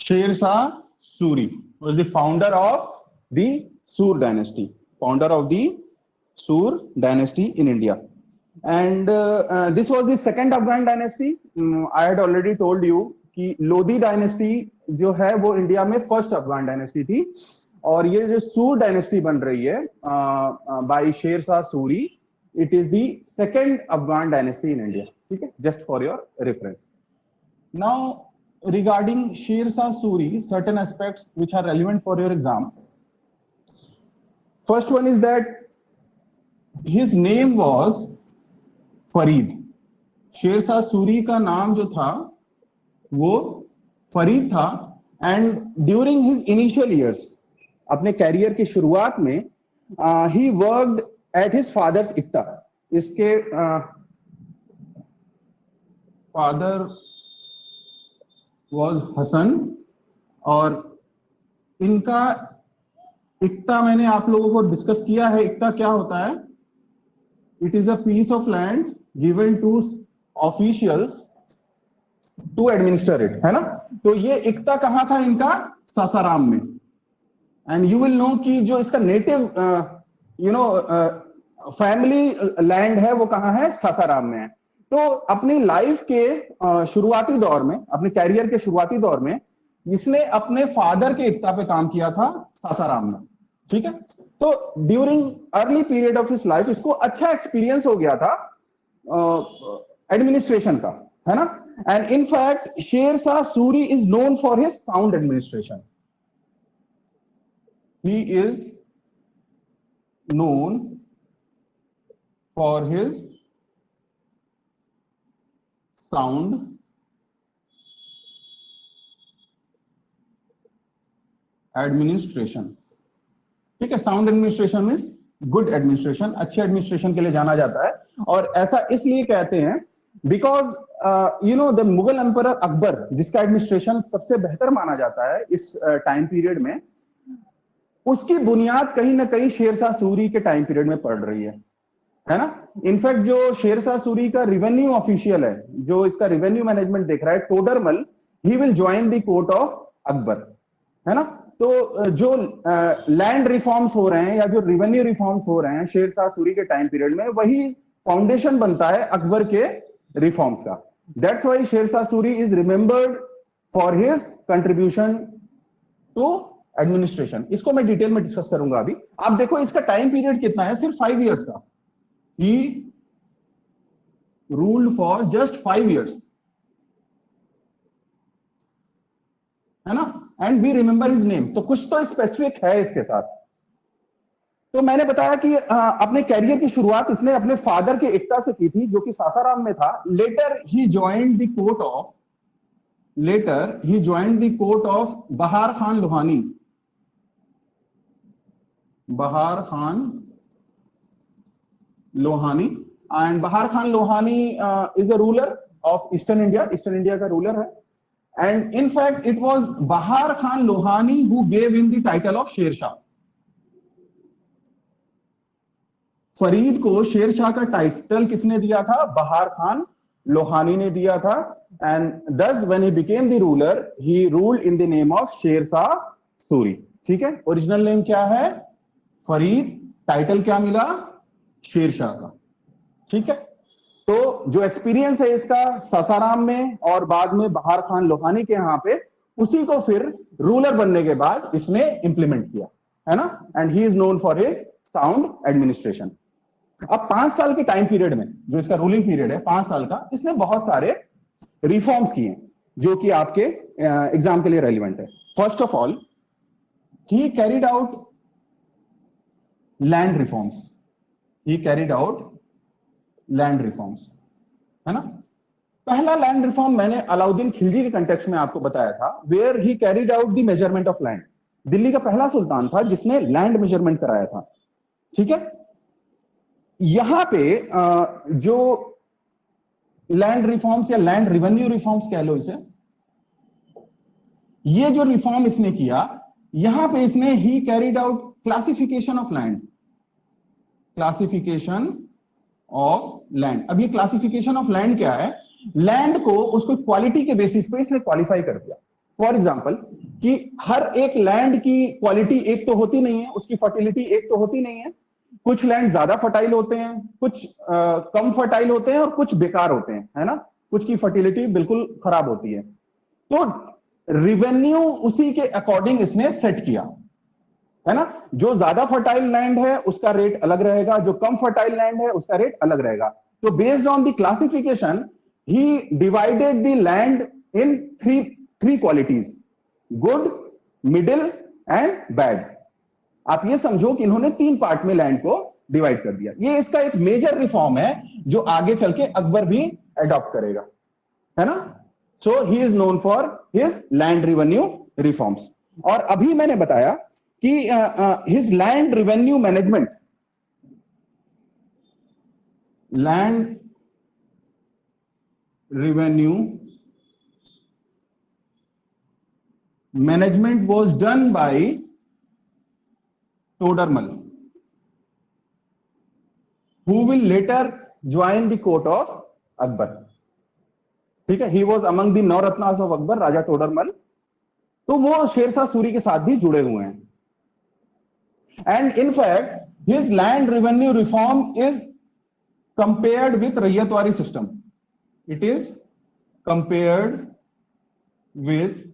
Sher Shah Suri was the founder of the Sur dynasty, founder of the Sur dynasty in India. And this was the second Afghan dynasty. I had already told you कि Lodhi dynasty जो है वो India में first Afghan dynasty थी, और ये जो सूर डायनेस्टी बन रही है बाय शेर Shah Suri, it is the second Afghan dynasty in India. ठीक है, just for your reference. Now regarding Sher Shah Suri, certain aspects which are relevant for your exam. First one is that his name was Farid. Sher Shah Suri का नाम जो था वो फरीद था. And during his initial years, अपने career की शुरुआत में, he worked at his father's iqta. इसके फादर was हसन, और इनका इक्ता मैंने आप लोगों को डिस्कस किया है. इक्ता क्या होता है? It is a piece of land given to officials to administer it, है ना. तो ये इक्ता कहां था इनका? सासाराम में. एंड यू विल नो कि जो इसका नेटिव फैमिली लैंड है वो कहां है? सासाराम में है. तो अपनी लाइफ के शुरुआती दौर में, अपने कैरियर के शुरुआती दौर में, इसने अपने फादर के इक्ता पे काम किया था सासाराम में. ठीक है. तो during early period of his life इसको अच्छा एक्सपीरियंस हो गया था एडमिनिस्ट्रेशन का, है ना. एंड इन फैक्ट शेर Shah Suri is known for his sound administration. He is known for his sound administration. ठीक है. Sound administration means good administration, अच्छे एडमिनिस्ट्रेशन के लिए जाना जाता है. और ऐसा इसलिए कहते हैं because the Mughal emperor Akbar, जिसका एडमिनिस्ट्रेशन सबसे बेहतर माना जाता है इस टाइम पीरियड में, उसकी बुनियाद कहीं ना कहीं शेर शाह सूरी के टाइम पीरियड में पड़ रही है ना. इनफैक्ट जो शेर शाह सूरी का रिवेन्यू ऑफिशियल है, जो इसका रिवेन्यू मैनेजमेंट देख रहा है, Todarmal, he will join the court of Akbar, है ना. तो जो लैंड रिफॉर्म्स हो रहे हैं या जो रिवेन्यू रिफॉर्म्स हो रहे हैं शेर शाह सूरी के टाइम पीरियड में, वही फाउंडेशन बनता है अकबर के रिफॉर्म्स का. That's why Sher Shah Suri is remembered for his contribution to administration. इसको मैं डिटेल में डिस्कस करूंगा अभी. आप देखो इसका टाइम पीरियड कितना है, सिर्फ 5 इयर्स का. He ruled for just 5 years, है ना. And we remember his name. तो कुछ तो स्पेसिफिक है इसके साथ. तो मैंने बताया कि अपने कैरियर की शुरुआत इसने अपने फादर के इक्ता से की थी, जो कि सासाराम में था. Later he joined the court of Bahar Khan Lohani. And Bahar Khan Lohani is a ruler of eastern India का रूलर है. And in fact it was Bahar Khan Lohani who gave in the title of Sher Shah. Farid को शेर शाह का टाइटल किसने दिया था? बहार खान लोहानी ने दिया था. एंड दस when he became the ruler, he ruled in the name of Sher Shah Suri. ठीक है. ओरिजिनल नेम क्या है? फरीद. टाइटल क्या मिला? शेर शाह का. ठीक है. तो जो एक्सपीरियंस है इसका सासाराम में और बाद में बहार खान लोहानी के यहां पे, उसी को फिर रूलर बनने के बाद इसने इंप्लीमेंट किया, है ना. And he is known for his sound administration. अब 5 साल के टाइम पीरियड में, जो इसका रूलिंग पीरियड है 5 साल का, इसने बहुत सारे रिफॉर्म्स किए जो कि आपके एग्जाम के लिए रेलिवेंट है. First of all, he carried out land reforms. है ना. पहला लैंड रिफॉर्म मैंने अलाउद्दीन खिलजी के कंटेक्स्ट में आपको बताया था, where he carried out the measurement of land. Delhi का पहला सुल्तान था जिसने लैंड मेजरमेंट कराया था. ठीक है. यहां पे जो लैंड रिफॉर्म्स या लैंड रिवेन्यू रिफॉर्म्स कह लो इसे, ये जो रिफॉर्म इसने किया, यहां पे इसने ही carried out classification of land. अब ये क्लासिफिकेशन ऑफ लैंड क्या है? लैंड को उसको क्वालिटी के बेसिस पे इसने क्वालिफाई कर दिया. फॉर एग्जाम्पल कि हर एक लैंड की क्वालिटी एक तो होती नहीं है, उसकी फर्टिलिटी एक तो होती नहीं है। कुछ लैंड ज्यादा फर्टाइल होते हैं, कुछ कम फर्टाइल होते हैं और कुछ बेकार होते हैं, है ना। कुछ की फर्टिलिटी बिल्कुल खराब होती है। तो रिवेन्यू उसी के अकॉर्डिंग इसने सेट किया, है ना। जो ज्यादा फर्टाइल लैंड है उसका रेट अलग रहेगा, जो कम फर्टाइल लैंड है उसका रेट अलग रहेगा। तो based on the classification he divided the land in three qualities, good, middle and bad. आप ये समझो कि इन्होंने 3 पार्ट में लैंड को डिवाइड कर दिया। ये इसका एक मेजर रिफॉर्म है जो आगे चल के अकबर भी एडॉप्ट करेगा, है ना। So he is known for his land revenue reforms. और अभी मैंने बताया कि his land revenue management, land revenue management was done by Todarmal, who will later join the court of Akbar. ठीक है, he was among the नवरत्नास of Akbar, राजा टोडरमल। तो वो शेरशाह सूरी के साथ भी जुड़े हुए हैं। And in fact, his land revenue reform is compared with Ryotwari system. It is compared with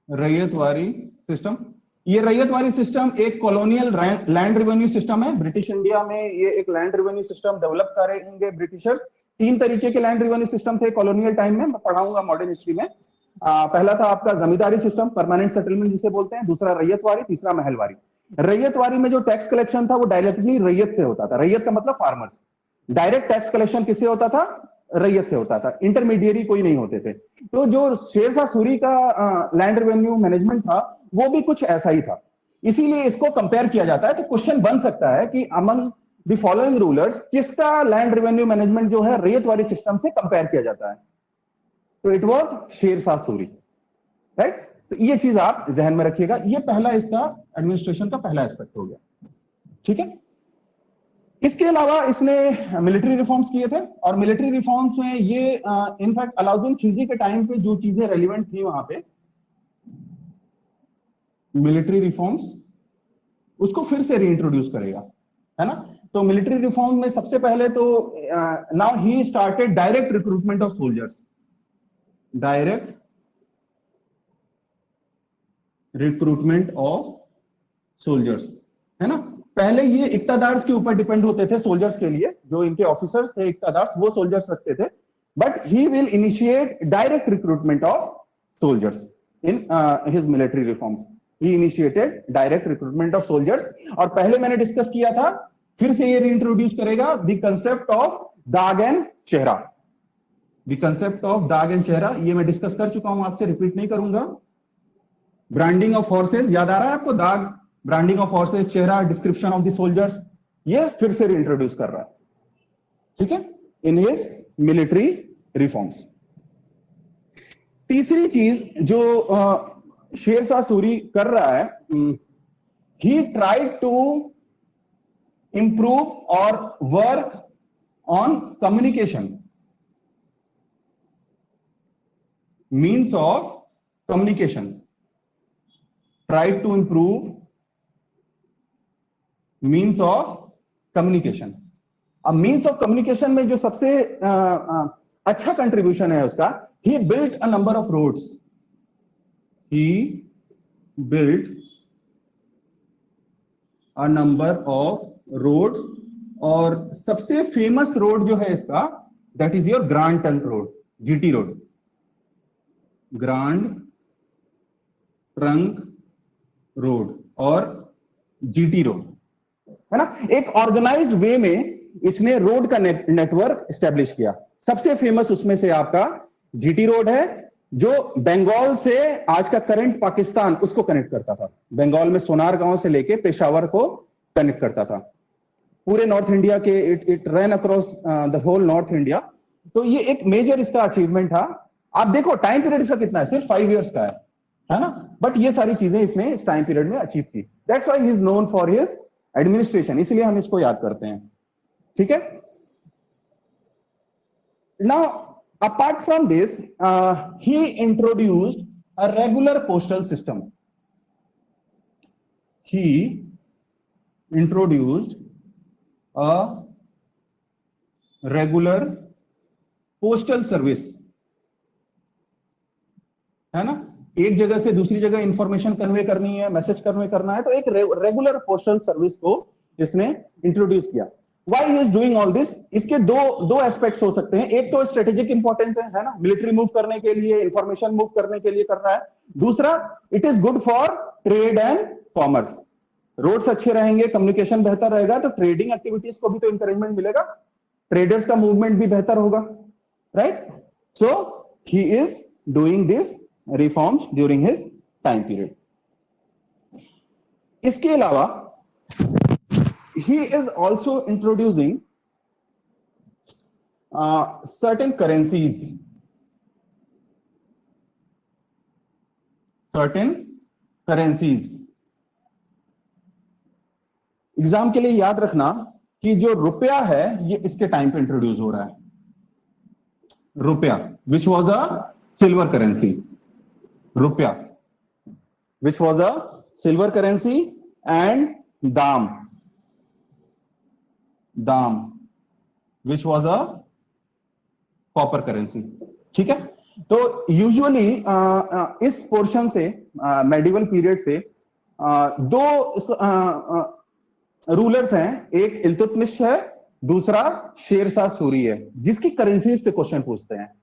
Ryotwari system. ये रैयतवारी सिस्टम एक कॉलोनियल लैंड रेवेन्यू सिस्टम है। ब्रिटिश इंडिया में ये एक लैंड रेवेन्यू सिस्टम डेवलप करेंगे ब्रिटिशर्स। 3 तरीके के लैंड रेवेन्यू सिस्टम थे कॉलोनियल टाइम में, मैं पढ़ाऊंगा मॉडर्न हिस्ट्री में। पहला था आपका जमींदारी सिस्टम, परमानेंट सेटलमेंट जिसे बोलते हैं। दूसरा रैयतवारी, तीसरा महलवारी। रैयतवारी में जो टैक्स कलेक्शन था वो डायरेक्टली रैयत से होता था। रैयत का मतलब फार्मर्स। डायरेक्ट टैक्स कलेक्शन किससे होता था? रैयत से होता था, इंटरमीडिएरी कोई नहीं होते थे। तो जो शेरशाह सूरी का लैंड रेवेन्यू मैनेजमेंट था वो भी कुछ ऐसा ही था। इसीलिए इसको कंपेयर किया जाता है। तो क्वेश्चन बन सकता है कि अमंग द फॉलोइंग रूलर्स किसका लैंड रेवेन्यू मैनेजमेंट जो है रैयतवारी सिस्टम से कंपेयर किया जाता है? तो it was Sher Shah Suri, right. तो ये चीज आप जहन में रखिएगा। ये पहला इसका एडमिनिस्ट्रेशन का पहला एस्पेक्ट हो गया, ठीक है। इसके अलावा इसने मिलिट्री रिफॉर्म्स किए थे, और मिलिट्री रिफॉर्म्स में ये इनफैक्ट अलाउद्दीन खिलजी के टाइम पे जो चीजें रेलिवेंट थी वहां पे मिलिट्री रिफॉर्म्स, उसको फिर से रीइंट्रोड्यूस करेगा, है ना। तो मिलिट्री रिफॉर्म में सबसे पहले तो now he started direct recruitment of soldiers, direct recruitment of soldiers, है ना। पहले ये इक्तादार्स के ऊपर डिपेंड होते थे सोल्जर्स के लिए, जो इनके ऑफिसर्स थे इक्तादार्स वो सोल्जर्स रखते थे। But he will initiate direct recruitment of soldiers in his military reforms. He initiated direct recruitment of soldiers. और पहले मैंने डिस्कस किया था, फिर से ये रीइंट्रोड्यूस करेगा द कंसेप्ट ऑफ दाग एंड चेहरा। द कंसेप्ट ऑफ दाग एंड चेहरा ये मैं डिस्कस कर चुका हूं, आपसे रिपीट नहीं करूंगा। ब्रांडिंग ऑफ हॉर्सेस याद आ रहा है आपको? दाग, ब्रांडिंग ऑफ हॉर्सेस, चेहरा, डिस्क्रिप्शन ऑफ द सोल्जर्स, ये फिर से रीइंट्रोड्यूस कर रहा है, ठीक है, इन हिज मिलिट्री रिफॉर्म्स। तीसरी चीज जो शेरशाह सूरी कर रहा है, ही ट्राइड टू इंप्रूव और work on communication, means of communication, tried to improve means of communication. अब मीन्स ऑफ कम्युनिकेशन में जो सबसे अच्छा कंट्रीब्यूशन है उसका, he built a number of roads, he built a number of roads, और सबसे फेमस रोड जो है इसका that is your grand trunk road, GT road, grand trunk road और जीटी रोड, है ना। एक ऑर्गेनाइज्ड वे में इसने रोड का नेटवर्क एस्टेब्लिश किया। सबसे फेमस उसमें से आपका जीटी रोड है, जो बंगाल से आज का करंट पाकिस्तान उसको कनेक्ट करता था। बंगाल में सोनार गांव से लेके पेशावर को कनेक्ट करता था, पूरे नॉर्थ इंडिया के। It run across the whole north India. तो ये एक मेजर इसका अचीवमेंट था। आप देखो टाइम पीरियड इसका कितना है, सिर्फ 5 इयर्स का है ना। बट ये सारी चीजें इसने इस टाइम पीरियड में अचीव की। That's why he is known for his administration, इसलिए हम इसको याद करते हैं, ठीक है। Now Apart from this, he introduced a regular postal system. He introduced a regular postal service, है ना, एक जगह से दूसरी जगह इंफॉर्मेशन कन्वे करनी है, मैसेज कन्वे करना है, तो एक रेगुलर पोस्टल सर्विस को इसने इंट्रोड्यूस किया। Why he is doing all this? इसके दो एस्पेक्ट्स हो सकते हैं। एक तो स्ट्रेटेजिक इंपॉर्टेंस है ना, मिलिट्री मूव करने के लिए, इंफॉर्मेशन मूव करने के लिए कर रहा है। दूसरा, it is good for trade and commerce. Roads अच्छे रहेंगे, कम्युनिकेशन बेहतर रहेगा, तो ट्रेडिंग एक्टिविटीज को भी तो इंकरेजमेंट मिलेगा, ट्रेडर्स का मूवमेंट भी बेहतर होगा, right? So he is doing this reforms during his time period. इसके अलावा he is also introducing certain currencies, exam के लिए याद रखना कि जो रुपया है ये इसके टाइम पे इंट्रोड्यूस हो रहा है। Rupiya which was a silver currency, rupiya which was a silver currency, and dam which was a copper currency। ठीक है, तो यूजुअली इस पोर्शन से, मेडिवल पीरियड से, दो रूलर्स हैं, एक इल्तुतमिश है, दूसरा शेरशाह सूरी है, जिसकी करेंसीज से क्वेश्चन पूछते हैं,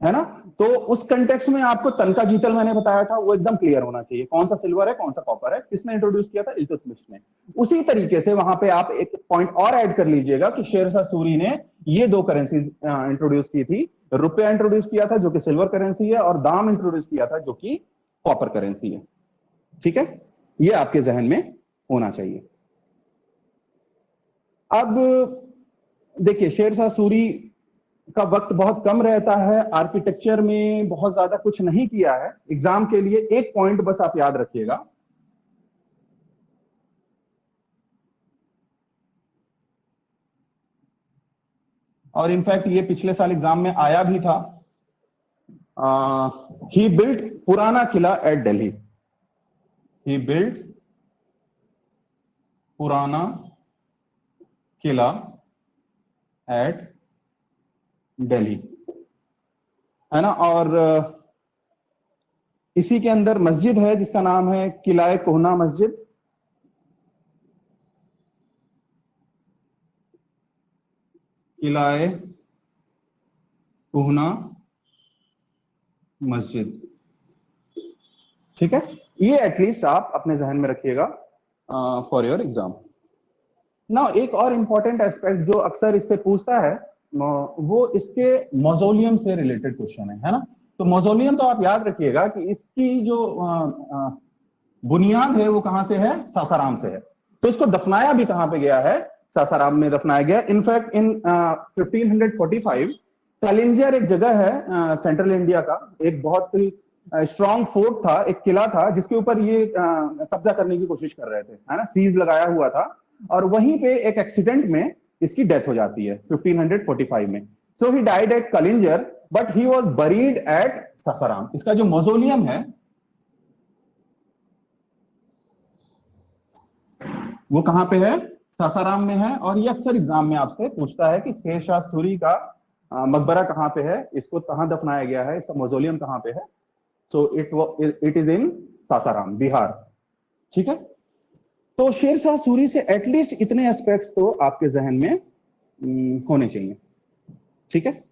है ना। तो उस कंटेक्स्ट में आपको तनका जीतल मैंने बताया था, वो एकदम क्लियर होना चाहिए, कौन सा सिल्वर है कौन सा कॉपर है, किसने इंट्रोड्यूस किया था, इल्तुतमिश ने। उसी तरीके से वहां पे आप एक पॉइंट और ऐड कर लीजिएगा कि शेरशाह सूरी ने ये दो करेंसीज इंट्रोड्यूस की थी, रुपया इंट्रोड्यूस किया था जो कि सिल्वर करेंसी है, और दाम इंट्रोड्यूस किया था जो कि कॉपर करेंसी है। ठीक है, ये आपके जहन में होना चाहिए। अब देखिए, शेरशाह सूरी का वक्त बहुत कम रहता है, आर्किटेक्चर में बहुत ज्यादा कुछ नहीं किया है। एग्जाम के लिए एक पॉइंट बस आप याद रखिएगा, और इनफैक्ट ये पिछले साल एग्जाम में आया भी था। ही बिल्ट पुराना किला एट दिल्ली, ही बिल्ट पुराना किला एट दिल्ली, है ना। और इसी के अंदर मस्जिद है जिसका नाम है किला कोहना मस्जिद, किला कोहना मस्जिद। ठीक है, ये एटलीस्ट आप अपने जहन में रखिएगा फॉर योर एग्जाम। ना एक और इंपॉर्टेंट एस्पेक्ट जो अक्सर इससे पूछता है, वो इसके मौजोलियम से रिलेटेड क्वेश्चन है ना। तो मौजोलियम तो आप याद रखिएगा कि इसकी जो बुनियाद है वो कहां से है, सासाराम से है। तो इसको दफनाया भी कहां पे गया है, सासाराम में दफनाया गया। इनफैक्ट इन 1545 कलिंजर एक जगह है सेंट्रल इंडिया का, एक बहुत ही स्ट्रॉन्ग फोर्ट था, एक किला था जिसके ऊपर ये कब्जा करने की कोशिश कर रहे थे, है ना, सीज लगाया हुआ था, और वहीं पे एक एक्सीडेंट में इसकी डेथ हो जाती है 1545 में। So he died at Kalinjar but he was buried at Sasaram. इसका जो मौजोलियम है वो कहां पे है, सासाराम में है। और ये अक्सर एग्जाम में आपसे पूछता है कि शेरशाह सूरी का मकबरा कहां पे है, इसको कहां दफनाया गया है, इसका मौजोलियम कहां पे है। So it is in Sasaram, Bihar. ठीक है, तो शेरशाह सूरी से एटलीस्ट इतने एस्पेक्ट्स तो आपके जहन में होने चाहिए। ठीक है।